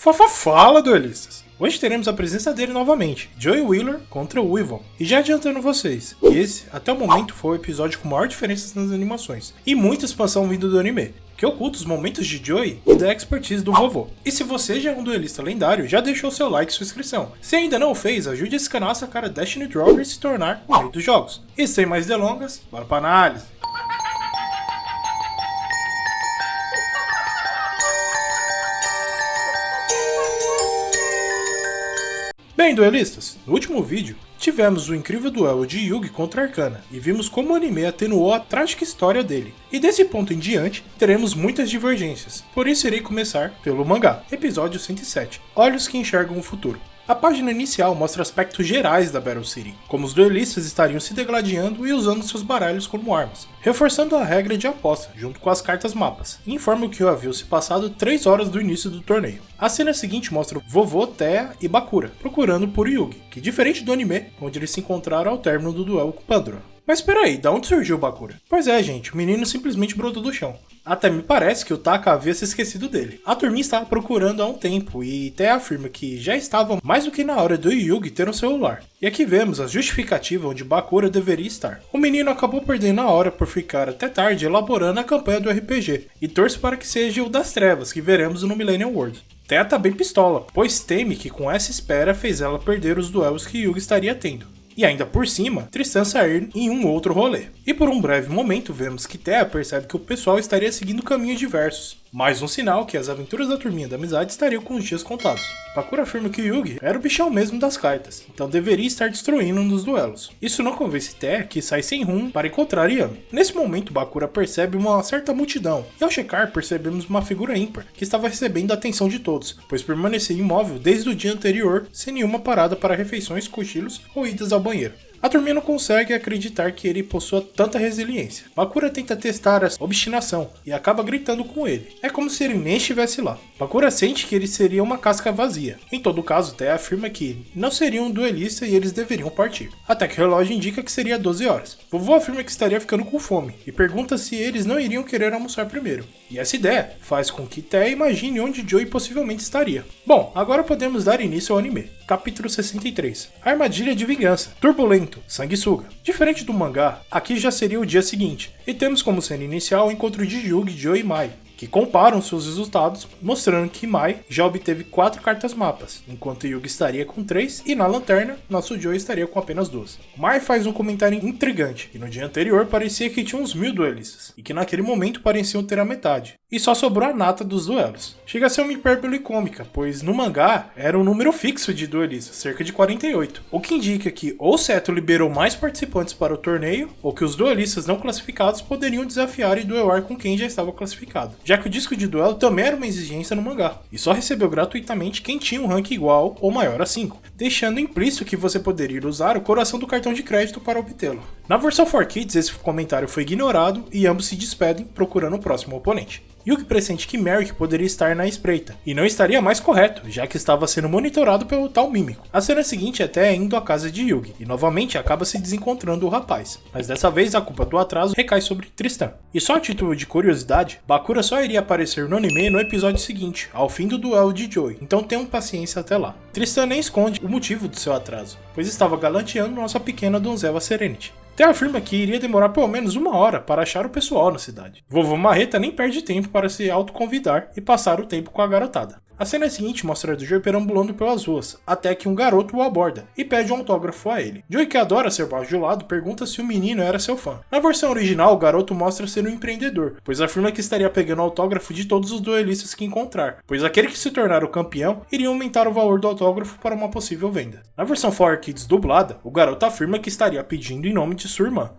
Fala, duelistas! Hoje teremos a presença dele novamente, Joey Wheeler contra o Weevil. E já adiantando vocês, que esse, até o momento, foi o episódio com maior diferença nas animações, e muita expansão vindo do anime, que oculta os momentos de Joey e da expertise do vovô. E se você já é um duelista lendário, já deixou seu like e sua inscrição. Se ainda não o fez, ajude esse canal a sacar a Destiny Drawer e se tornar o rei dos jogos. E sem mais delongas, bora pra análise! Bem, duelistas, no último vídeo, tivemos o incrível duelo de Yugi contra Arcana, e vimos como o anime atenuou a trágica história dele. E desse ponto em diante, teremos muitas divergências, por isso irei começar pelo mangá, episódio 107, Olhos que Enxergam o Futuro. A página inicial mostra aspectos gerais da Battle City, como os duelistas estariam se degladiando e usando seus baralhos como armas, reforçando a regra de aposta, junto com as cartas mapas, e informa que haviam se passado 3 horas do início do torneio. A cena seguinte mostra o vovô, Thea e Bakura, procurando por Yugi, que diferente do anime, onde eles se encontraram ao término do duelo com Pandora. Mas peraí, da onde surgiu o Bakura? Pois é, gente, o menino simplesmente brotou do chão. Até me parece que o Taka havia se esquecido dele. A turminha estava procurando há um tempo e Thea afirma que já estava mais do que na hora do Yugi ter um celular. E aqui vemos a justificativa onde Bakura deveria estar. O menino acabou perdendo a hora por ficar até tarde elaborando a campanha do RPG, e torce para que seja o das trevas que veremos no Millennium World. Thea tá bem pistola, pois teme que com essa espera fez ela perder os duelos que Yugi estaria tendo. E ainda por cima, Tristan sair em um outro rolê. E por um breve momento vemos que Thea percebe que o pessoal estaria seguindo caminhos diversos. Mais um sinal que as aventuras da turminha da amizade estariam com os dias contados. Bakura afirma que Yugi era o bichão mesmo das cartas, então deveria estar destruindo um dos duelos. Isso não convence Thea, que sai sem rumo para encontrar Yami. Nesse momento, Bakura percebe uma certa multidão, e ao checar percebemos uma figura ímpar, que estava recebendo a atenção de todos, pois permanecia imóvel desde o dia anterior, sem nenhuma parada para refeições, cochilos ou idas ao banheiro. A turminha não consegue acreditar que ele possua tanta resiliência. Bakura tenta testar essa obstinação e acaba gritando com ele. É como se ele nem estivesse lá. Bakura sente que ele seria uma casca vazia. Em todo caso, Thea afirma que não seria um duelista e eles deveriam partir. Até que o relógio indica que seria 12 horas. Vovô afirma que estaria ficando com fome e pergunta se eles não iriam querer almoçar primeiro. E essa ideia faz com que Thea imagine onde Joey possivelmente estaria. Bom, agora podemos dar início ao anime. Capítulo 63. Armadilha de vingança. Turbulento. Sanguessuga. Diferente do mangá, aqui já seria o dia seguinte, e temos como cena inicial o encontro de Yugi, Joey e Mai, que comparam seus resultados, mostrando que Mai já obteve 4 cartas mapas, enquanto Yugi estaria com 3 e na lanterna, nosso Joey estaria com apenas 2. Mai faz um comentário intrigante, que no dia anterior parecia que tinha uns 1000 duelistas, e que naquele momento pareciam ter a metade, e só sobrou a nata dos duelos. Chega a ser uma hipérbole cômica, pois no mangá era um número fixo de duelistas, cerca de 48, o que indica que ou Seto liberou mais participantes para o torneio, ou que os duelistas não classificados poderiam desafiar e duelar com quem já estava classificado, já que o disco de duelo também era uma exigência no mangá, e só recebeu gratuitamente quem tinha um rank igual ou maior a 5, deixando implícito que você poderia usar o coração do cartão de crédito para obtê-lo. Na versão 4Kids esse comentário foi ignorado e ambos se despedem procurando o próximo oponente. Yugi pressente que Merrick poderia estar na espreita, e não estaria mais correto, já que estava sendo monitorado pelo tal mímico. A cena seguinte até é indo à casa de Yugi, e novamente acaba se desencontrando o rapaz, mas dessa vez a culpa do atraso recai sobre Tristan. E só a título de curiosidade, Bakura só iria aparecer no anime no episódio seguinte, ao fim do duelo de Joey, então tenham paciência até lá. Tristan nem esconde o motivo do seu atraso, pois estava galanteando nossa pequena donzela Serenity. Thea afirma que iria demorar pelo menos 1 hora para achar o pessoal na cidade. Vovô Marreta nem perde tempo para se autoconvidar e passar o tempo com a garotada. A cena seguinte mostra o Joey perambulando pelas ruas, até que um garoto o aborda e pede um autógrafo a ele. Joey, que adora ser bajulado, pergunta se o menino era seu fã. Na versão original, o garoto mostra ser um empreendedor, pois afirma que estaria pegando o autógrafo de todos os duelistas que encontrar, pois aquele que se tornar o campeão iria aumentar o valor do autógrafo para uma possível venda. Na versão 4Kids dublada, o garoto afirma que estaria pedindo em nome de sua irmã.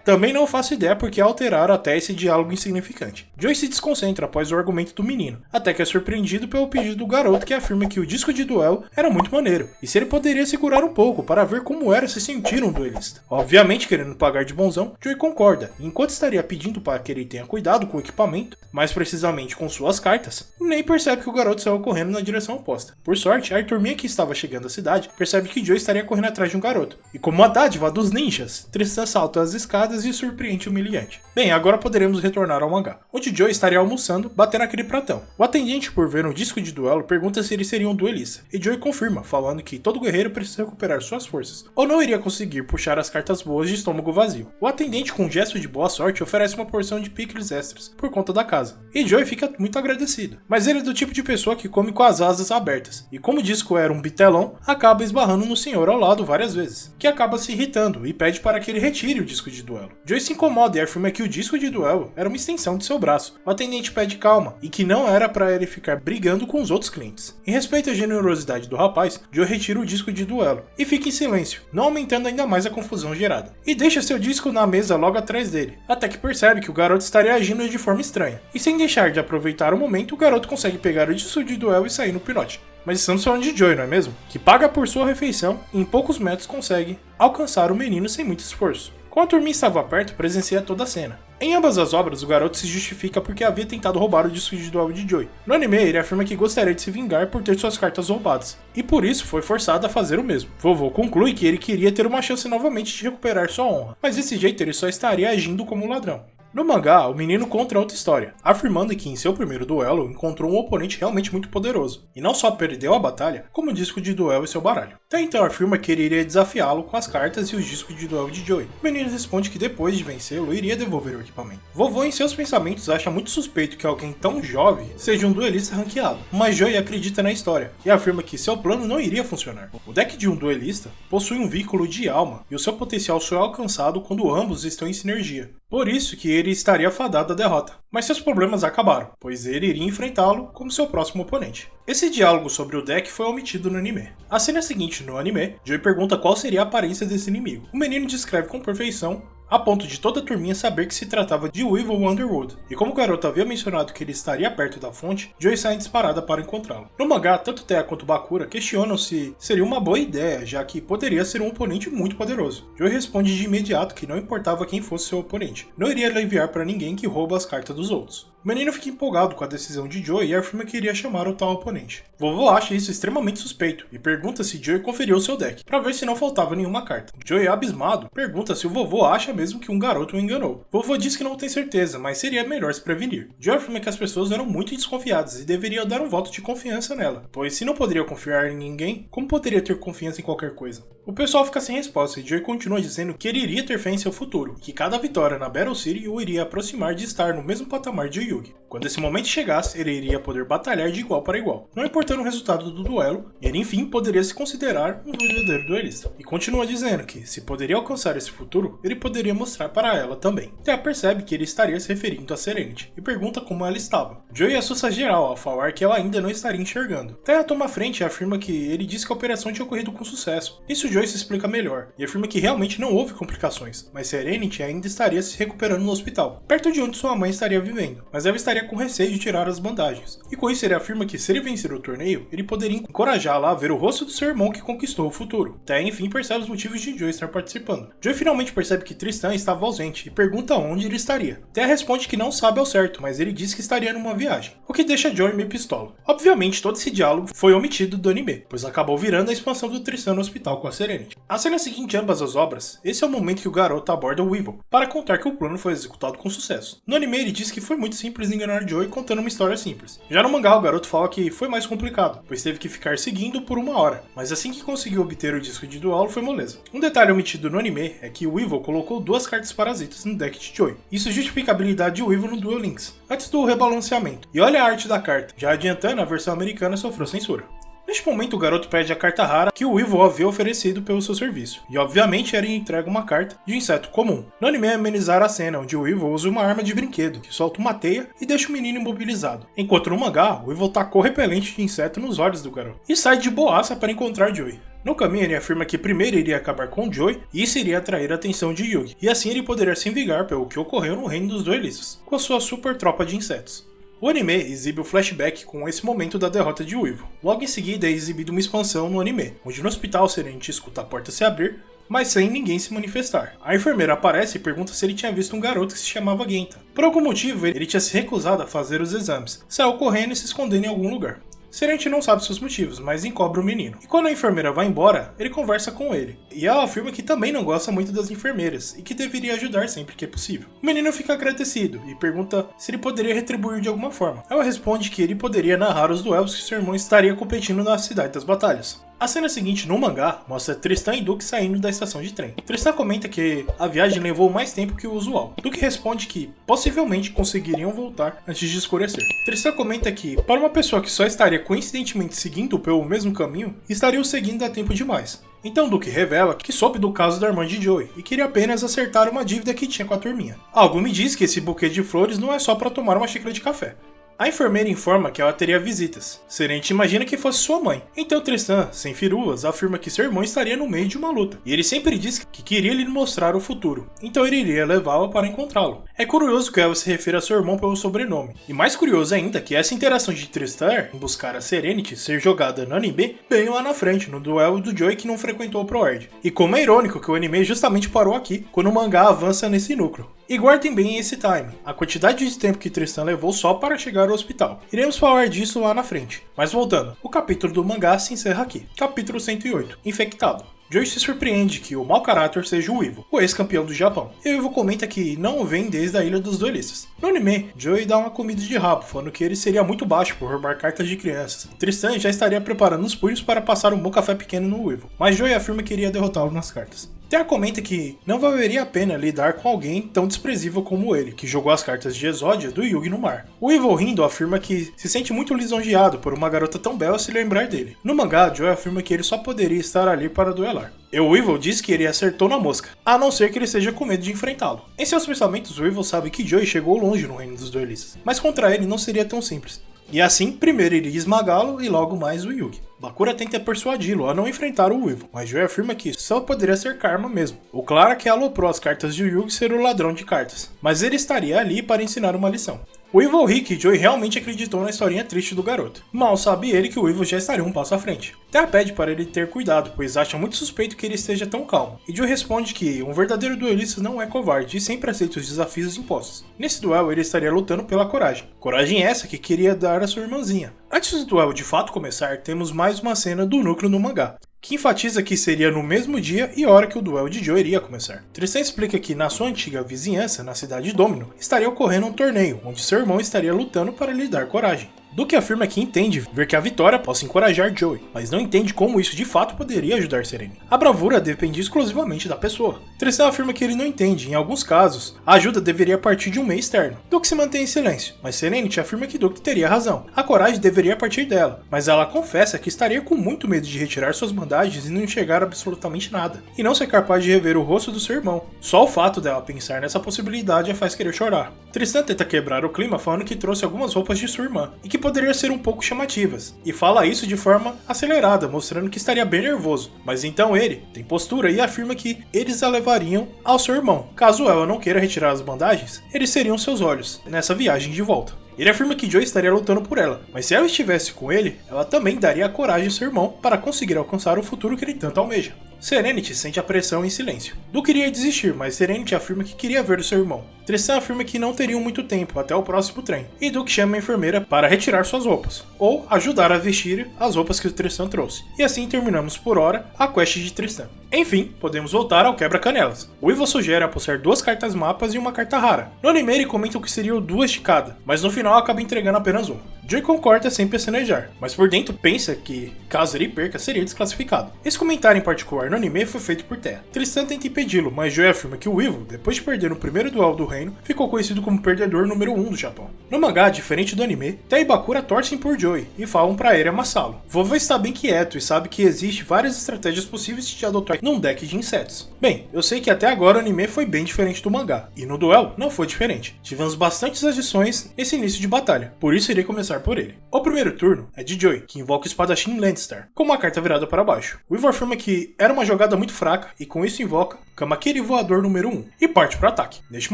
Também não faço ideia porque alteraram até esse diálogo insignificante. Joey se desconcentra após o argumento do menino, até que é surpreendido pelo pedido do garoto que afirma que o disco de duelo era muito maneiro, e se ele poderia segurar um pouco para ver como era se sentir um duelista. Obviamente querendo pagar de bonzão, Joey concorda, e enquanto estaria pedindo para que ele tenha cuidado com o equipamento, mais precisamente com suas cartas, nem percebe que o garoto saiu correndo na direção oposta. Por sorte, a turminha que estava chegando à cidade percebe que Joey estaria correndo atrás de um garoto, e como a dádiva dos ninjas, Tristan salta as arriscadas e surpreende e humilhante. Bem, agora poderemos retornar ao mangá, onde Joy estaria almoçando, batendo aquele pratão. O atendente, por ver um disco de duelo, pergunta se ele seria um duelista, e Joy confirma, falando que todo guerreiro precisa recuperar suas forças, ou não iria conseguir puxar as cartas boas de estômago vazio. O atendente, com um gesto de boa sorte, oferece uma porção de picles extras, por conta da casa, e Joy fica muito agradecido. Mas ele é do tipo de pessoa que come com as asas abertas, e como o disco era um bitelão, acaba esbarrando no senhor ao lado várias vezes, que acaba se irritando e pede para que ele retire o disco de duelo. Joy se incomoda e afirma que o disco de duelo era uma extensão de seu braço. O atendente pede calma e que não era para ele ficar brigando com os outros clientes. Em respeito à generosidade do rapaz, Joy retira o disco de duelo e fica em silêncio, não aumentando ainda mais a confusão gerada, e deixa seu disco na mesa logo atrás dele, até que percebe que o garoto estaria agindo de forma estranha. E sem deixar de aproveitar o momento, o garoto consegue pegar o disco de duelo e sair no pinote. Mas estamos falando de Joy, não é mesmo? Que paga por sua refeição e em poucos metros consegue alcançar o menino sem muito esforço. Quando a turminha estava perto, presencia toda a cena. Em ambas as obras, o garoto se justifica porque havia tentado roubar o disco de duelo de Joy. No anime, ele afirma que gostaria de se vingar por ter suas cartas roubadas, e por isso foi forçado a fazer o mesmo. Vovô conclui que ele queria ter uma chance novamente de recuperar sua honra, mas desse jeito ele só estaria agindo como um ladrão. No mangá, o menino conta outra história, afirmando que em seu primeiro duelo encontrou um oponente realmente muito poderoso, e não só perdeu a batalha, como o disco de duelo e seu baralho. Até então afirma que ele iria desafiá-lo com as cartas e os discos de duelo de Joy. O menino responde que depois de vencê-lo, iria devolver o equipamento. Vovô, em seus pensamentos, acha muito suspeito que alguém tão jovem seja um duelista ranqueado, mas Joy acredita na história, e afirma que seu plano não iria funcionar. O deck de um duelista possui um vínculo de alma, e o seu potencial só é alcançado quando ambos estão em sinergia. Por isso que ele estaria fadado à derrota. Mas seus problemas acabaram, pois ele iria enfrentá-lo como seu próximo oponente. Esse diálogo sobre o deck foi omitido no anime. A cena seguinte no anime, Joy pergunta qual seria a aparência desse inimigo. O menino descreve com perfeição, a ponto de toda a turminha saber que se tratava de Weevil Underwood. E como o garoto havia mencionado que ele estaria perto da fonte, Joy sai disparada para encontrá-lo. No mangá, tanto Teia quanto Bakura questionam se seria uma boa ideia, já que poderia ser um oponente muito poderoso. Joy responde de imediato que não importava quem fosse seu oponente, não iria aliviar para ninguém que rouba as cartas dos outros. O menino fica empolgado com a decisão de Joy e afirma que iria chamar o tal oponente. Vovô acha isso extremamente suspeito e pergunta se Joy conferiu seu deck, para ver se não faltava nenhuma carta. Joy, abismado, pergunta se o vovô acha mesmo que um garoto o enganou. Vovô diz que não tem certeza, mas seria melhor se prevenir. Joy afirma que as pessoas eram muito desconfiadas e deveria dar um voto de confiança nela, pois se não poderia confiar em ninguém, como poderia ter confiança em qualquer coisa? O pessoal fica sem resposta e Joy continua dizendo que ele iria ter fé em seu futuro, que cada vitória na Battle City o iria aproximar de estar no mesmo patamar de Yugi. Quando esse momento chegasse, ele iria poder batalhar de igual para igual, não importando o resultado do duelo, e ele enfim poderia se considerar um verdadeiro duelista. E continua dizendo que, se poderia alcançar esse futuro, ele poderia mostrar para ela também. Teia percebe que ele estaria se referindo a Serenity, e pergunta como ela estava. Joy assusta geral ao falar que ela ainda não estaria enxergando. Teia toma a frente e afirma que ele disse que a operação tinha ocorrido com sucesso. Isso Joy se explica melhor, e afirma que realmente não houve complicações, mas Serenity ainda estaria se recuperando no hospital, perto de onde sua mãe estaria vivendo, mas ela estaria com receio de tirar as bandagens. E com isso ele afirma que se ele vencer o torneio, ele poderia encorajá-la a ver o rosto do seu irmão que conquistou o futuro. Teia enfim percebe os motivos de Joy estar participando. Joy finalmente percebe que Tristan estava ausente e pergunta onde ele estaria. Teia responde que não sabe ao certo, mas ele diz que estaria numa viagem, o que deixa Joy meio pistola. Obviamente todo esse diálogo foi omitido do anime, pois acabou virando a expansão do Tristan no hospital com a Serenity. A cena seguinte em ambas as obras, esse é o momento que o garoto aborda o Weevil, para contar que o plano foi executado com sucesso. No anime ele diz que foi muito simples enganar Joy contando uma história simples. Já no mangá o garoto fala que foi mais complicado, pois teve que ficar seguindo por 1 hora, mas assim que conseguiu obter o disco de duelo foi moleza. Um detalhe omitido no anime é que o Weevil colocou 2 cartas parasitas no deck de Joy. Isso justifica a habilidade de Weevil no Duel Links, antes do rebalanceamento. E olha a arte da carta, já adiantando, a versão americana sofreu censura. Neste momento o garoto pede a carta rara que o Weevil havia oferecido pelo seu serviço, e obviamente era entregue uma carta de inseto comum. No anime é amenizar a cena onde o Weevil usa uma arma de brinquedo, que solta uma teia e deixa o menino imobilizado, enquanto no mangá o Weevil tacou repelente de inseto nos olhos do garoto, e sai de boaça para encontrar Joy. No caminho ele afirma que primeiro iria acabar com Joy e isso iria atrair a atenção de Yugi, e assim ele poderia se vingar pelo que ocorreu no reino dos duelistas, com a sua super tropa de insetos. O anime exibe o flashback com esse momento da derrota de Weevil. Logo em seguida é exibida uma expansão no anime, onde no hospital Serenity escuta a porta se abrir, mas sem ninguém se manifestar. A enfermeira aparece e pergunta se ele tinha visto um garoto que se chamava Genta. Por algum motivo ele tinha se recusado a fazer os exames, saiu correndo e se escondendo em algum lugar. Serenity não sabe seus motivos, mas encobre o menino. E quando a enfermeira vai embora, ele conversa com ele. E ela afirma que também não gosta muito das enfermeiras e que deveria ajudar sempre que é possível. O menino fica agradecido e pergunta se ele poderia retribuir de alguma forma. Ela responde que ele poderia narrar os duelos que seu irmão estaria competindo na Cidade das Batalhas. A cena seguinte no mangá mostra Tristan e Duke saindo da estação de trem. Tristan comenta que a viagem levou mais tempo que o usual. Duke responde que possivelmente conseguiriam voltar antes de escurecer. Tristan comenta que, para uma pessoa que só estaria coincidentemente seguindo pelo mesmo caminho, estaria o seguindo a tempo demais. Então Duke revela que soube do caso da irmã de Joey e queria apenas acertar uma dívida que tinha com a turminha. Algo me diz que esse buquê de flores não é só para tomar uma xícara de café. A enfermeira informa que ela teria visitas. Serenity imagina que fosse sua mãe. Então Tristan, sem firulas, afirma que seu irmão estaria no meio de uma luta. E ele sempre diz que queria lhe mostrar o futuro. Então ele iria levá-la para encontrá-lo. É curioso que ela se refira a seu irmão pelo sobrenome. E mais curioso ainda que essa interação de Tristan em buscar a Serenity ser jogada no anime bem lá na frente, no duelo do Joey que não frequentou o Proerd. E como é irônico que o anime justamente parou aqui, quando o mangá avança nesse núcleo. E guardem bem esse time, a quantidade de tempo que Tristan levou só para chegar ao hospital. Iremos falar disso lá na frente. Mas voltando, o capítulo do mangá se encerra aqui. Capítulo 108, Infectado. Joey se surpreende que o mau caráter seja o Ivo, o ex-campeão do Japão. E o Ivo comenta que não o vem desde a Ilha dos Duelistas. No anime, Joey dá uma comida de rabo, falando que ele seria muito baixo por roubar cartas de crianças. Tristan já estaria preparando os punhos para passar um bom café pequeno no Ivo, mas Joey afirma que iria derrotá-lo nas cartas. Terra comenta que não valeria a pena lidar com alguém tão desprezível como ele, que jogou as cartas de Exódia do Yugi no mar. O Ivo rindo afirma que se sente muito lisonjeado por uma garota tão bela se lembrar dele. No mangá, Joey afirma que ele só poderia estar ali para duelar. E o Evil diz que ele acertou na mosca, a não ser que ele esteja com medo de enfrentá-lo. Em seus pensamentos, o Evil sabe que Joey chegou longe no reino dos duelistas, mas contra ele não seria tão simples. E assim, primeiro iria esmagá-lo e logo mais o Yugi. Bakura tenta persuadi-lo a não enfrentar o Evil, mas Joey afirma que só poderia ser karma mesmo. O claro é que aloprou as cartas de Yugi ser o ladrão de cartas, mas ele estaria ali para ensinar uma lição. O Evil ri que Joey realmente acreditou na historinha triste do garoto. Mal sabe ele que o Evil já estaria um passo à frente. Terra pede para ele ter cuidado, pois acha muito suspeito que ele esteja tão calmo. E Joey responde que um verdadeiro duelista não é covarde e sempre aceita os desafios impostos. Nesse duelo ele estaria lutando pela coragem. Coragem essa que queria dar a sua irmãzinha. Antes do duelo de fato começar, temos mais uma cena do núcleo no mangá, que enfatiza que seria no mesmo dia e hora que o duelo de Joey iria começar. Tristan explica que na sua antiga vizinhança, na cidade de Domino, estaria ocorrendo um torneio, onde seu irmão estaria lutando para lhe dar coragem. Duke afirma que entende ver que a vitória possa encorajar Joey, mas não entende como isso de fato poderia ajudar Serene. A bravura depende exclusivamente da pessoa. Tristan afirma que ele não entende, em alguns casos, a ajuda deveria partir de um meio externo. Duke se mantém em silêncio, mas Serenity afirma que Duke teria razão. A coragem deveria partir dela, mas ela confessa que estaria com muito medo de retirar suas bandagens e não enxergar absolutamente nada, e não ser capaz de rever o rosto do seu irmão. Só o fato dela pensar nessa possibilidade a faz querer chorar. Tristan tenta quebrar o clima falando que trouxe algumas roupas de sua irmã, e que poderiam ser um pouco chamativas, e fala isso de forma acelerada, mostrando que estaria bem nervoso, mas então ele tem postura e afirma que eles a levariam ao seu irmão. Caso ela não queira retirar as bandagens, eles seriam seus olhos, nessa viagem de volta. Ele afirma que Joey estaria lutando por ela, mas se ela estivesse com ele, ela também daria a coragem ao seu irmão para conseguir alcançar o futuro que ele tanto almeja. Serenity sente a pressão em silêncio. Duke queria desistir, mas Serenity afirma que queria ver o seu irmão. Tristan afirma que não teriam muito tempo até o próximo trem, e Duke chama a enfermeira para retirar suas roupas, ou ajudar a vestir as roupas que o Tristan trouxe. E assim terminamos por hora a quest de Tristan. Enfim, podemos voltar ao quebra-canelas. O Evil sugere apostar 2 cartas mapas e uma carta rara. No anime ele comenta que seriam 2 de cada, mas no final acaba entregando apenas uma. Joey concorda sem pestanejar, mas por dentro pensa que, caso ele perca, seria desclassificado. Esse comentário em particular no anime foi feito por Terra. Tristan tenta impedi-lo, mas Joey afirma que o Evil, depois de perder no primeiro duelo do reino, ficou conhecido como perdedor número 1 do Japão. No mangá, diferente do anime, Terra e Bakura torcem por Joey e falam pra ele amassá-lo. Vovô está bem quieto e sabe que existe várias estratégias possíveis de adotar num deck de insetos. Bem, eu sei que até agora o anime foi bem diferente do mangá, e no duelo não foi diferente. Tivemos bastantes adições nesse início de batalha, por isso irei começar por ele. O primeiro turno é de Joey, que invoca o espadachim Landstar, com uma carta virada para baixo. O Evil afirma que era uma jogada muito fraca e com isso invoca Kamakiri Voador número 1 e parte para o ataque. Neste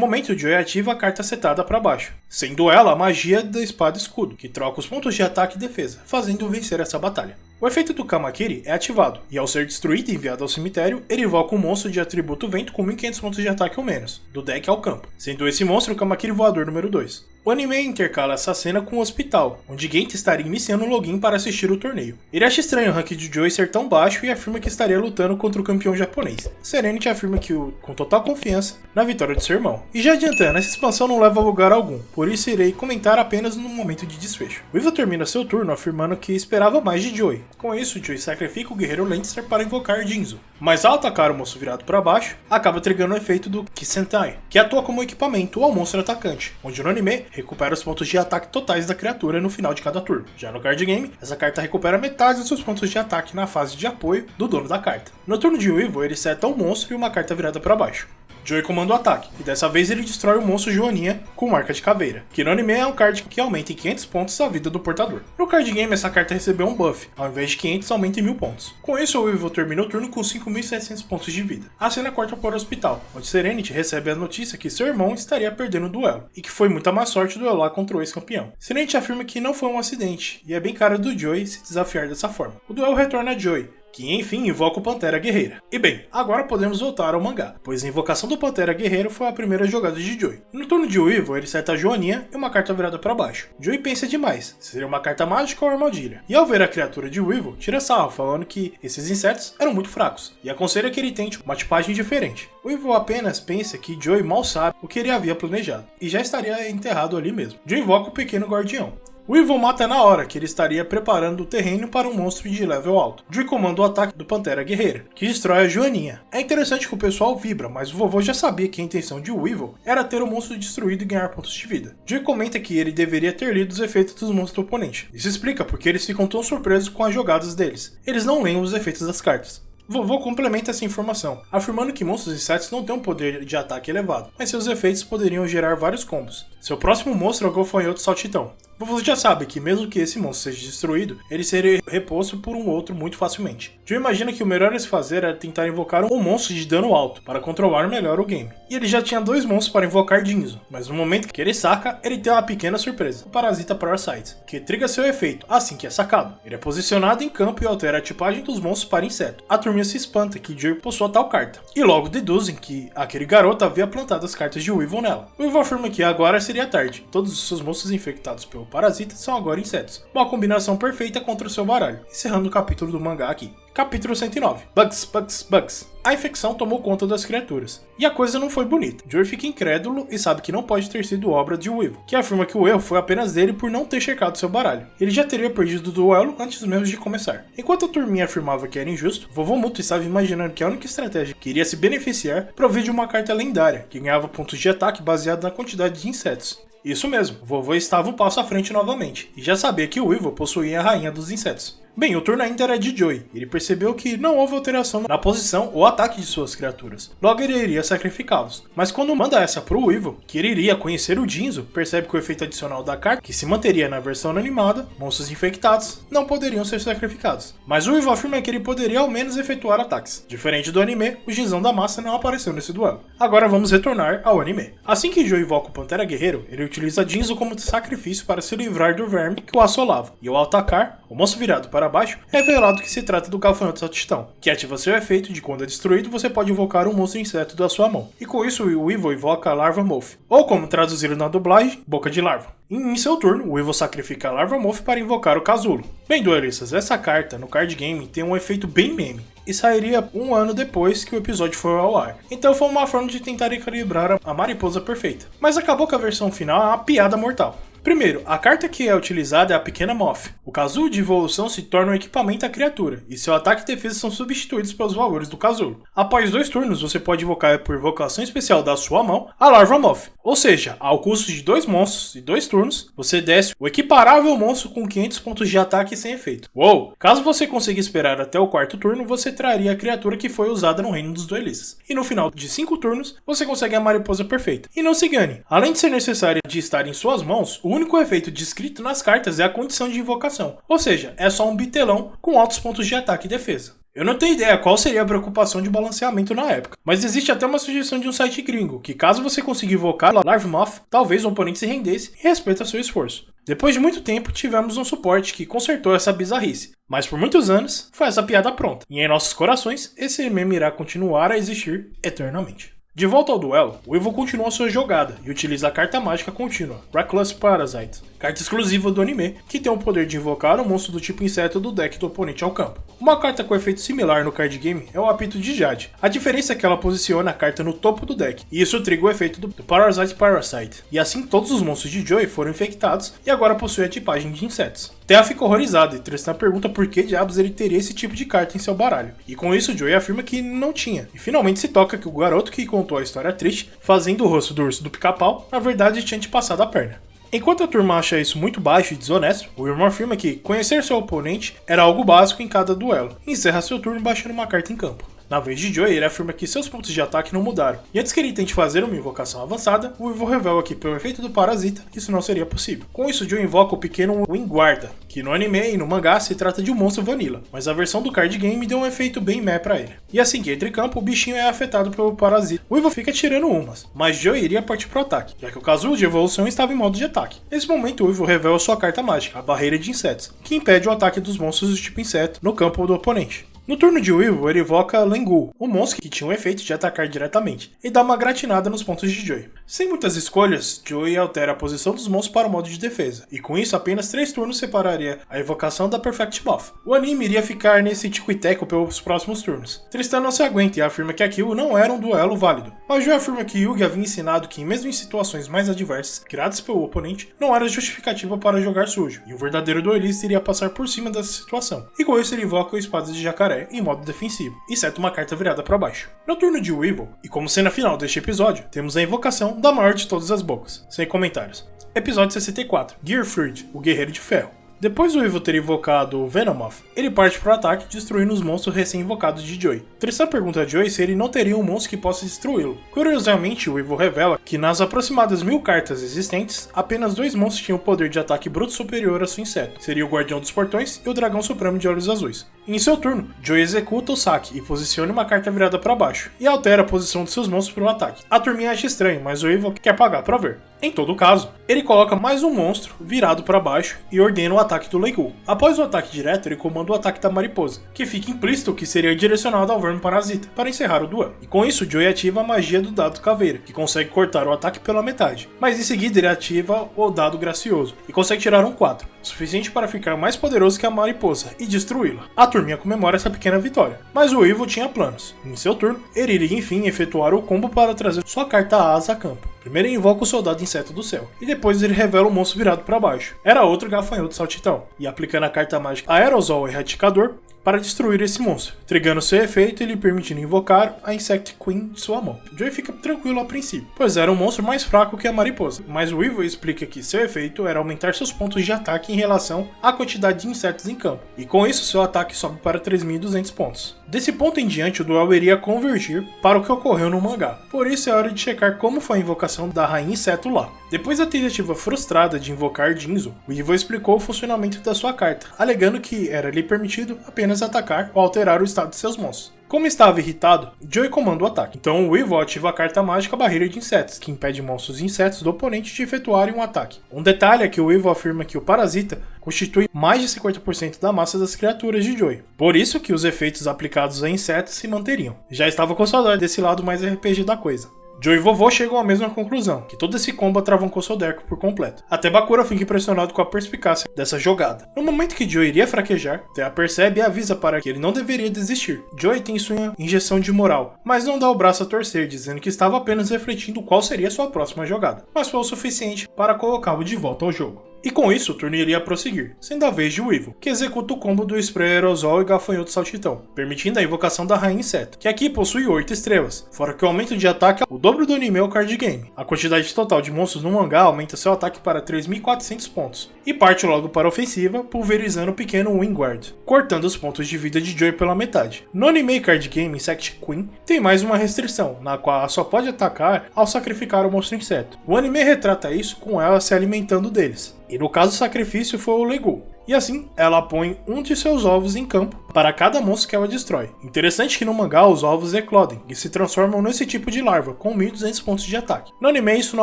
momento, Joey ativa a carta setada para baixo, sendo ela a magia da espada escudo, que troca os pontos de ataque e defesa, fazendo vencer essa batalha. O efeito do Kamakiri é ativado, e ao ser destruído e enviado ao cemitério, ele invoca um monstro de atributo vento com 1500 pontos de ataque ou menos, do deck ao campo, sendo esse monstro o Kamakiri Voador número 2. O anime intercala essa cena com o hospital, onde Genta estaria iniciando um login para assistir o torneio. Ele acha estranho o rank de Joy ser tão baixo e afirma que estaria lutando contra o campeão japonês. Serenity afirma que com total confiança na vitória de seu irmão. E já adiantando, essa expansão não leva a lugar algum, por isso irei comentar apenas no momento de desfecho. O Weevil termina seu turno afirmando que esperava mais de Joy. Com isso, Joy sacrifica o guerreiro Lannister para invocar Jinzo. Mas ao atacar o monstro virado para baixo, acaba trigando o efeito do Kisentai, que atua como equipamento ao monstro atacante, onde no anime recupera os pontos de ataque totais da criatura no final de cada turno. Já no card game, essa carta recupera metade dos seus pontos de ataque na fase de apoio do dono da carta. No turno de Weevil, ele seta um monstro e uma carta virada para baixo. Joy comanda o ataque, e dessa vez ele destrói o monstro Joaninha com marca de caveira, que no anime é um card que aumenta em 500 pontos a vida do portador. No card game, essa carta recebeu um buff, ao invés de 500 aumenta em 1000 pontos. Com isso, o Weevil termina o turno com 5.700 pontos de vida. A cena corta para o hospital, onde Serenity recebe a notícia que seu irmão estaria perdendo o duelo, e que foi muita má sorte duelar contra o ex-campeão. Serenity afirma que não foi um acidente, e é bem cara do Joy se desafiar dessa forma. O duelo retorna a Joy, que enfim invoca o Pantera Guerreira. E bem, agora podemos voltar ao mangá, pois a invocação do Pantera Guerreiro foi a primeira jogada de Joy. No turno de Weevil, ele seta a Joaninha e uma carta virada para baixo. Joy pensa demais, se seria uma carta mágica ou armadilha. E ao ver a criatura de Weevil, tira sarro, falando que esses insetos eram muito fracos, e aconselha que ele tente uma tipagem diferente. Weevil apenas pensa que Joy mal sabe o que ele havia planejado, e já estaria enterrado ali mesmo. Joy invoca o pequeno guardião. Weevil mata na hora que ele estaria preparando o terreno para um monstro de level alto. Joy comanda o ataque do Pantera Guerreira, que destrói a Joaninha. É interessante que o pessoal vibra, mas o vovô já sabia que a intenção de Weevil era ter o monstro destruído e ganhar pontos de vida. Joy comenta que ele deveria ter lido os efeitos dos monstros do oponente. Isso explica porque eles ficam tão surpresos com as jogadas deles. Eles não leem os efeitos das cartas. Vovô complementa essa informação, afirmando que monstros insetos não têm um poder de ataque elevado, mas seus efeitos poderiam gerar vários combos. Seu próximo monstro é o Gafanhoto Saltitão. Vovô já sabe que mesmo que esse monstro seja destruído, ele seria reposto por um outro muito facilmente. Joe imagina que o melhor a se fazer era tentar invocar um monstro de dano alto, para controlar melhor o game. E ele já tinha 2 monstros para invocar Jinzo, mas no momento que ele saca, ele tem uma pequena surpresa, o Parasita Parasite, que triga seu efeito assim que é sacado. Ele é posicionado em campo e altera a tipagem dos monstros para inseto. A turminha se espanta que Joe possua tal carta, e logo deduzem que aquele garoto havia plantado as cartas de Weevil nela. Weevil afirma que agora seria tarde, todos os seus monstros infectados pelo parasita são agora insetos, uma combinação perfeita contra o seu baralho, encerrando o capítulo do mangá aqui. Capítulo 109. Bugs, bugs, bugs. A infecção tomou conta das criaturas, e a coisa não foi bonita. Joe fica incrédulo e sabe que não pode ter sido obra de Weevil, que afirma que o erro foi apenas dele por não ter checado seu baralho. Ele já teria perdido o duelo antes mesmo de começar. Enquanto a turminha afirmava que era injusto, Vovô Muto estava imaginando que a única estratégia que iria se beneficiar provia de uma carta lendária, que ganhava pontos de ataque baseado na quantidade de insetos. Isso mesmo, o vovô estava um passo à frente novamente, e já sabia que o Weevil possuía a rainha dos insetos. Bem, o turno ainda era de Joey. Ele percebeu que não houve alteração na posição ou ataque de suas criaturas. Logo ele iria sacrificá-los. Mas quando manda essa pro Weevil, que ele iria conhecer o Jinzo, percebe que o efeito adicional da carta, que se manteria na versão animada, monstros infectados, não poderiam ser sacrificados. Mas o Weevil afirma que ele poderia ao menos efetuar ataques. Diferente do anime, o Jinzão da massa não apareceu nesse duelo. Agora vamos retornar ao anime. Assim que Joey invoca o Pantera Guerreiro, ele utiliza Jinzo como sacrifício para se livrar do verme que o assolava. E ao atacar, o monstro virado para baixo, é revelado que se trata do Gafanhoto Saltitão, que ativa seu efeito de quando é destruído você pode invocar um monstro inseto da sua mão. E com isso o Weevil invoca a Larva Moth, ou como traduzido na dublagem, boca de larva. Em seu turno, o Weevil sacrifica a Larva Moth para invocar o Casulo. Bem, duelistas, essa carta no card game tem um efeito bem meme, e sairia um ano depois que o episódio foi ao ar. Então foi uma forma de tentar equilibrar a mariposa perfeita. Mas acabou que a versão final é uma piada mortal. Primeiro, a carta que é utilizada é a Pequena Moth. O Casulo de evolução se torna um equipamento à criatura, e seu ataque e defesa são substituídos pelos valores do Casulo. Após 2 turnos, você pode invocar por invocação especial da sua mão a Larva Moth. Ou seja, ao custo de 2 monstros e 2 turnos, você desce o equiparável monstro com 500 pontos de ataque sem efeito. Uou! Caso você consiga esperar até o 4º turno, você traria a criatura que foi usada no Reino dos Duelistas. E no final de 5 turnos, você consegue a mariposa perfeita. E não se engane, além de ser necessário de estar em suas mãos, o único efeito descrito nas cartas é a condição de invocação, ou seja, é só um bitelão com altos pontos de ataque e defesa. Eu não tenho ideia qual seria a preocupação de balanceamento na época, mas existe até uma sugestão de um site gringo, que caso você consiga invocar a Larva Moth, talvez o oponente se rendesse e respeita seu esforço. Depois de muito tempo, tivemos um suporte que consertou essa bizarrice, mas por muitos anos foi essa piada pronta, e em nossos corações, esse meme irá continuar a existir eternamente. De volta ao duelo, o Weevil continua sua jogada e utiliza a carta mágica contínua, Reckless Parasite, carta exclusiva do anime que tem o poder de invocar um monstro do tipo inseto do deck do oponente ao campo. Uma carta com efeito similar no card game é o Apito de Jade. A diferença é que ela posiciona a carta no topo do deck, e isso triga o efeito do Parasite, e assim todos os monstros de Joey foram infectados e agora possuem a tipagem de insetos. Thea fica horrorizada e Tristan pergunta por que diabos ele teria esse tipo de carta em seu baralho, e com isso Joey afirma que não tinha, e finalmente se toca que o garoto que contou a história triste, fazendo o rosto do urso do pica-pau, na verdade tinha te passado a perna. Enquanto a turma acha isso muito baixo e desonesto, o Wilmore afirma que conhecer seu oponente era algo básico em cada duelo, e encerra seu turno baixando uma carta em campo. Na vez de Joey, ele afirma que seus pontos de ataque não mudaram, e antes que ele tente fazer uma invocação avançada, o Weevil revela que pelo efeito do parasita, isso não seria possível. Com isso, Joey invoca o pequeno Wingguarda, que no anime e no mangá se trata de um monstro vanilla, mas a versão do card game deu um efeito bem meh pra ele. E assim que entra em campo, o bichinho é afetado pelo parasita. O Weevil fica tirando umas, mas Joey iria partir pro ataque, já que o casulo de evolução estava em modo de ataque. Nesse momento, o Weevil revela sua carta mágica, a Barreira de Insetos, que impede o ataque dos monstros do tipo inseto no campo do oponente. No turno de Weevil, ele invoca Lengu, um monstro que tinha o efeito de atacar diretamente, e dá uma gratinada nos pontos de Joey. Sem muitas escolhas, Joey altera a posição dos monstros para o modo de defesa, e com isso apenas 3 turnos separaria a invocação da Perfect Buff. O anime iria ficar nesse tico e teco pelos próximos turnos. Tristan não se aguenta e afirma que aquilo não era um duelo válido, mas Joey afirma que Yugi havia ensinado que mesmo em situações mais adversas, criadas pelo oponente, não era justificativa para jogar sujo, e o verdadeiro duelista iria passar por cima dessa situação. E com isso ele invoca o Espada de Jacaré em modo defensivo, e seta uma carta virada para baixo. No turno de Weevil, e como cena final deste episódio, temos a invocação da maior de todas as bocas, sem comentários. Episódio 64, Gearfried, o Guerreiro de Ferro. Depois do Weevil ter invocado o Venomoth, ele parte para o ataque, destruindo os monstros recém-invocados de Joey. Tristan pergunta a Joey se ele não teria um monstro que possa destruí-lo. Curiosamente, o Weevil revela que nas aproximadas 1000 cartas existentes, apenas 2 monstros tinham o poder de ataque bruto superior a seu inseto. Seria o Guardião dos Portões e o Dragão Supremo de Olhos Azuis. Em seu turno, Joey executa o saque e posiciona uma carta virada para baixo, e altera a posição de seus monstros para o ataque. A turminha acha estranho, mas o Weevil quer pagar para ver. Em todo caso, ele coloca mais um monstro virado para baixo e ordena o ataque do Lengu. Após o ataque direto, ele comanda o ataque da mariposa, que fica implícito que seria direcionado ao verme parasita, para encerrar o duelo. E com isso, Joey ativa a magia do dado caveira, que consegue cortar o ataque pela metade. Mas em seguida ele ativa o dado gracioso, e consegue tirar um 4, o suficiente para ficar mais poderoso que a mariposa, e destruí-la. A turminha comemora essa pequena vitória, mas o Weevil tinha planos. Em seu turno, ele iria enfim efetuar o combo para trazer sua carta asa a campo. Primeiro ele invoca o soldado inseto do céu, e depois ele revela o monstro virado para baixo. Era outro gafanhoto saltitão, e aplicando a carta mágica Aerosol Erradicador para destruir esse monstro, trigando seu efeito e lhe permitindo invocar a Insect Queen de sua mão. Joey fica tranquilo a princípio, pois era um monstro mais fraco que a mariposa, mas o Weevil explica que seu efeito era aumentar seus pontos de ataque em relação à quantidade de insetos em campo, e com isso seu ataque sobe para 3.200 pontos. Desse ponto em diante, o duelo iria convergir para o que ocorreu no mangá, por isso é hora de checar como foi a invocação da Rainha Inseto lá. Depois da tentativa frustrada de invocar Jinzo, o Weevil explicou o funcionamento da sua carta, alegando que era lhe permitido apenas atacar ou alterar o estado de seus monstros. Como estava irritado, Joey comanda o ataque. Então o Weevil ativa a carta mágica Barreira de Insetos, que impede monstros e insetos do oponente de efetuarem um ataque. Um detalhe é que o Weevil afirma que o parasita constitui mais de 50% da massa das criaturas de Joey. Por isso que os efeitos aplicados a insetos se manteriam. Já estava com saudade desse lado mais RPG da coisa. Joey e Vovô chegam à mesma conclusão, que todo esse combo atravancou seu Deco por completo. Até Bakura fica impressionado com a perspicácia dessa jogada. No momento que Joey iria fraquejar, Thea percebe e avisa para que ele não deveria desistir. Joey tem sua injeção de moral, mas não dá o braço a torcer, dizendo que estava apenas refletindo qual seria sua próxima jogada, mas foi o suficiente para colocá-lo de volta ao jogo. E com isso, o turno iria prosseguir, sendo a vez de Weevil, que executa o combo do Spray Aerosol e Gafanhoto Saltitão, permitindo a invocação da Rainha Inseto, que aqui possui 8 estrelas, fora que o aumento de ataque é o dobro do anime ao card game. A quantidade total de monstros no mangá aumenta seu ataque para 3.400 pontos, e parte logo para a ofensiva, pulverizando o pequeno Wingguard, cortando os pontos de vida de Joey pela metade. No anime e card game Insect Queen, tem mais uma restrição, na qual ela só pode atacar ao sacrificar o monstro inseto. O anime retrata isso com ela se alimentando deles. E no caso o sacrifício foi o Lengu. E assim, ela põe um de seus ovos em campo para cada monstro que ela destrói. Interessante que no mangá os ovos eclodem e se transformam nesse tipo de larva, com 1.200 pontos de ataque. No anime isso não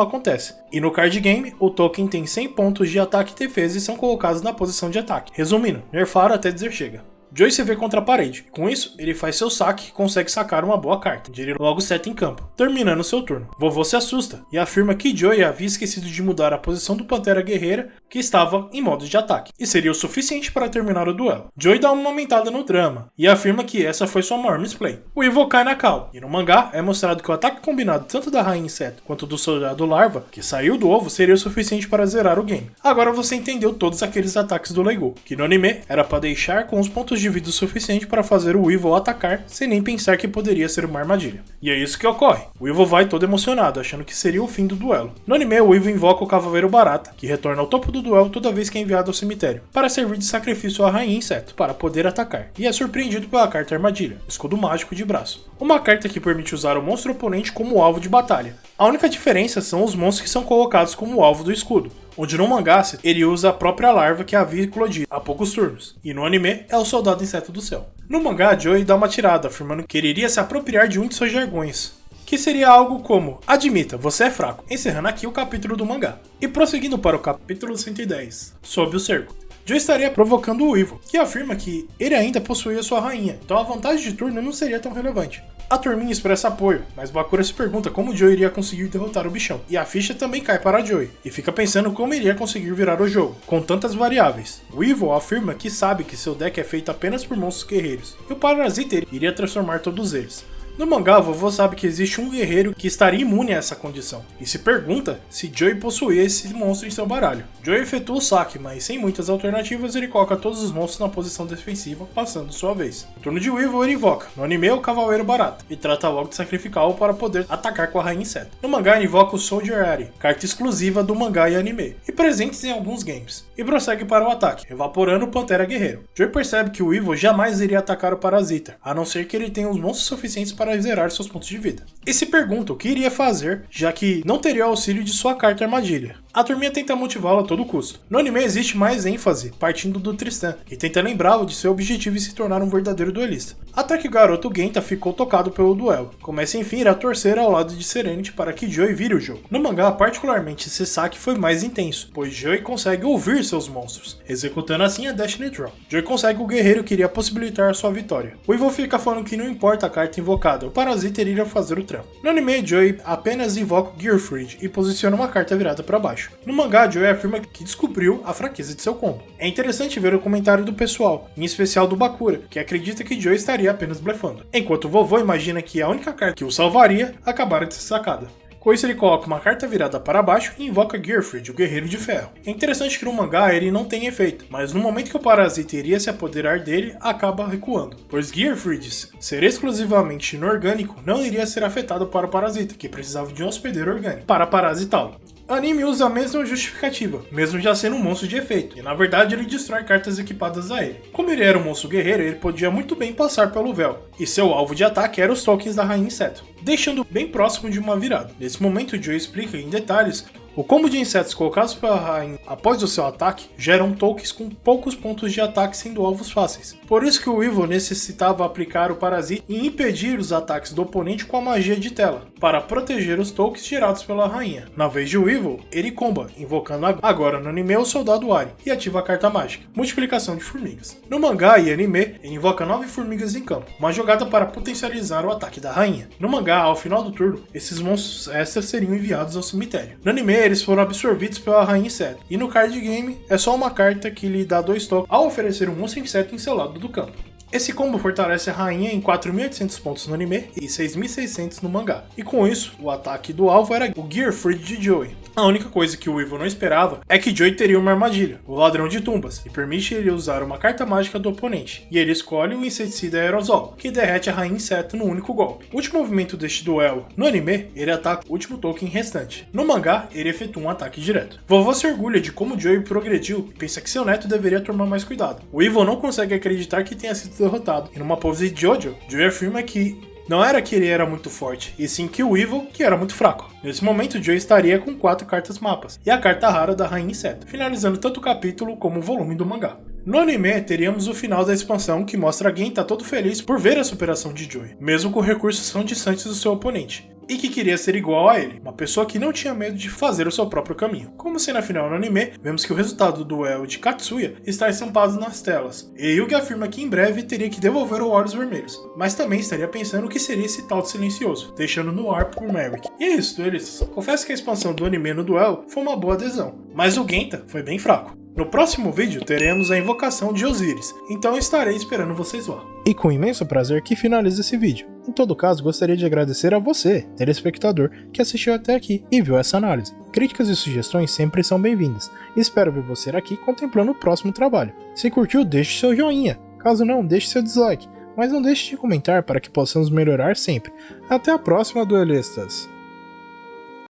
acontece. E no card game, o token tem 100 pontos de ataque e defesa e são colocados na posição de ataque. Resumindo, nerfaram até dizer chega. Joey se vê contra a parede. Com isso, ele faz seu saque e consegue sacar uma boa carta, onde ele logo seta em campo, terminando seu turno. Vovô se assusta e afirma que Joey havia esquecido de mudar a posição do Pantera Guerreira, que estava em modo de ataque, e seria o suficiente para terminar o duelo. Joey dá uma aumentada no drama e afirma que essa foi sua maior misplay. O Evil cai na cal, e no mangá é mostrado que o ataque combinado tanto da Rainha Inseto quanto do Soldado Larva, que saiu do ovo, seria o suficiente para zerar o game. Agora você entendeu todos aqueles ataques do Leigo, que no anime era para deixar com os pontos de vida o suficiente para fazer o Evil atacar sem nem pensar que poderia ser uma armadilha. E é isso que ocorre. O Evil vai todo emocionado, achando que seria o fim do duelo. No anime, o Evil invoca o Cavaleiro Barata, que retorna ao topo do duelo toda vez que é enviado ao cemitério, para servir de sacrifício à Rainha Inseto, para poder atacar. E é surpreendido pela carta Armadilha, escudo mágico de braço. Uma carta que permite usar o monstro oponente como alvo de batalha. A única diferença são os monstros que são colocados como alvo do escudo, onde no mangá ele usa a própria larva que havia eclodido há poucos turnos, e no anime é o Soldado Inseto do Céu. No mangá, Joey dá uma tirada, afirmando que ele iria se apropriar de um de seus jargões, que seria algo como: admita, você é fraco, encerrando aqui o capítulo do mangá. E prosseguindo para o capítulo 110, sob o cerco. Joey estaria provocando o Evil, que afirma que ele ainda possuía sua rainha, então a vantagem de turno não seria tão relevante. A turminha expressa apoio, mas Bakura se pergunta como Joey iria conseguir derrotar o bichão, e a ficha também cai para Joey, e fica pensando como iria conseguir virar o jogo, com tantas variáveis. O Evil afirma que sabe que seu deck é feito apenas por monstros guerreiros, e o Parasita iria transformar todos eles. No mangá, a vovô sabe que existe um guerreiro que estaria imune a essa condição, e se pergunta se Joey possuía esse monstro em seu baralho. Joey efetua o saque, mas sem muitas alternativas ele coloca todos os monstros na posição defensiva, passando sua vez. No turno de Weevil ele invoca, no anime, o Cavaleiro Barata, e trata logo de sacrificá-lo para poder atacar com a Rainha Inseto. No mangá ele invoca o Soldier Ari, carta exclusiva do mangá e anime, e presentes em alguns games, e prossegue para o ataque, evaporando o Pantera Guerreiro. Joey percebe que o Weevil jamais iria atacar o Parasita, a não ser que ele tenha os monstros suficientes para zerar seus pontos de vida. E se pergunta o que iria fazer, já que não teria o auxílio de sua carta Armadilha. A turminha tenta motivá-lo a todo custo. No anime existe mais ênfase, partindo do Tristan, que tenta lembrá-lo de seu objetivo e se tornar um verdadeiro duelista. Até que o garoto Genta ficou tocado pelo duelo. Começa enfim a torcer ao lado de Serenity para que Joey vire o jogo. No mangá, particularmente, esse saque foi mais intenso, pois Joey consegue ouvir seus monstros, executando assim a Destiny Draw. Joey consegue o guerreiro que iria possibilitar sua vitória. O Evil fica falando que não importa a carta invocada, o Parasita iria fazer o trampo. No anime, Joey apenas invoca o Gearfried e posiciona uma carta virada para baixo. No mangá, Joey afirma que descobriu a fraqueza de seu combo. É interessante ver o comentário do pessoal, em especial do Bakura, que acredita que Joey estaria apenas blefando, enquanto o vovô imagina que a única carta que o salvaria acabara de ser sacada. Com isso ele coloca uma carta virada para baixo e invoca Gearfried, o Guerreiro de Ferro. É interessante que no mangá ele não tem efeito, mas no momento que o Parasita iria se apoderar dele, acaba recuando, pois Gearfried ser exclusivamente inorgânico não iria ser afetado para o Parasita, que precisava de um hospedeiro orgânico para parasitá-lo. O anime usa a mesma justificativa, mesmo já sendo um monstro de efeito, e na verdade ele destrói cartas equipadas a ele. Como ele era um monstro guerreiro, ele podia muito bem passar pelo véu, e seu alvo de ataque era os tokens da Rainha Inseto, deixando bem próximo de uma virada. Nesse momento, o Joey explica em detalhes o combo de insetos colocados pela rainha após o seu ataque geram tokens com poucos pontos de ataque sendo alvos fáceis. Por isso que o Evil necessitava aplicar o Parasita e impedir os ataques do oponente com a magia de tela, para proteger os tokens gerados pela rainha. Na vez de Evil, ele comba, invocando agora no anime o Soldado Ari, e ativa a carta mágica, multiplicação de formigas. No mangá e anime, ele invoca 9 formigas em campo, uma jogada para potencializar o ataque da rainha. No mangá, ao final do turno, esses monstros extras seriam enviados ao cemitério. No anime, eles foram absorvidos pela Rainha Inseto, e no card game é só uma carta que lhe dá 2 tokens ao oferecer um monstro inseto em seu lado do campo. Esse combo fortalece a rainha em 4.800 pontos no anime e 6.600 no mangá, e com isso, o ataque do alvo era o Gearfried de Joey. A única coisa que o Evil não esperava é que Joey teria uma armadilha, o Ladrão de Tumbas, que permite ele usar uma carta mágica do oponente, e ele escolhe o inseticida aerosol, que derrete a Rainha Inseto no único golpe. O último movimento deste duelo, no anime, ele ataca o último token restante. No mangá, ele efetua um ataque direto. Vovô se orgulha de como Joey progrediu e pensa que seu neto deveria tomar mais cuidado. O Evil não consegue acreditar que tenha sido derrotado, e numa pose de Jojo, Joey afirma que não era que ele era muito forte, e sim que o Evil que era muito fraco. Nesse momento, Joey estaria com 4 cartas mapas, e a carta rara da Rainha Inseto, finalizando tanto o capítulo como o volume do mangá. No anime, teríamos o final da expansão que mostra Genta todo feliz por ver a superação de Joey, mesmo com recursos tão distantes do seu oponente. e que queria ser igual a ele, uma pessoa que não tinha medo de fazer o seu próprio caminho. Como cena final no anime, vemos que o resultado do duelo de Katsuya está estampado nas telas, e Yugi afirma que em breve teria que devolver os Olhos Vermelhos, mas também estaria pensando o que seria esse tal de silencioso, deixando no ar por Merrick. E é isso, duelistas. Confesso que a expansão do anime no duelo foi uma boa adesão, mas o Genta foi bem fraco. No próximo vídeo teremos a invocação de Osiris, então estarei esperando vocês lá. E com imenso prazer que finalizo esse vídeo. Em todo caso, gostaria de agradecer a você, telespectador, que assistiu até aqui e viu essa análise. Críticas e sugestões sempre são bem-vindas, e espero ver você aqui contemplando o próximo trabalho. Se curtiu, deixe seu joinha, caso não, deixe seu dislike, mas não deixe de comentar para que possamos melhorar sempre. Até a próxima, duelistas!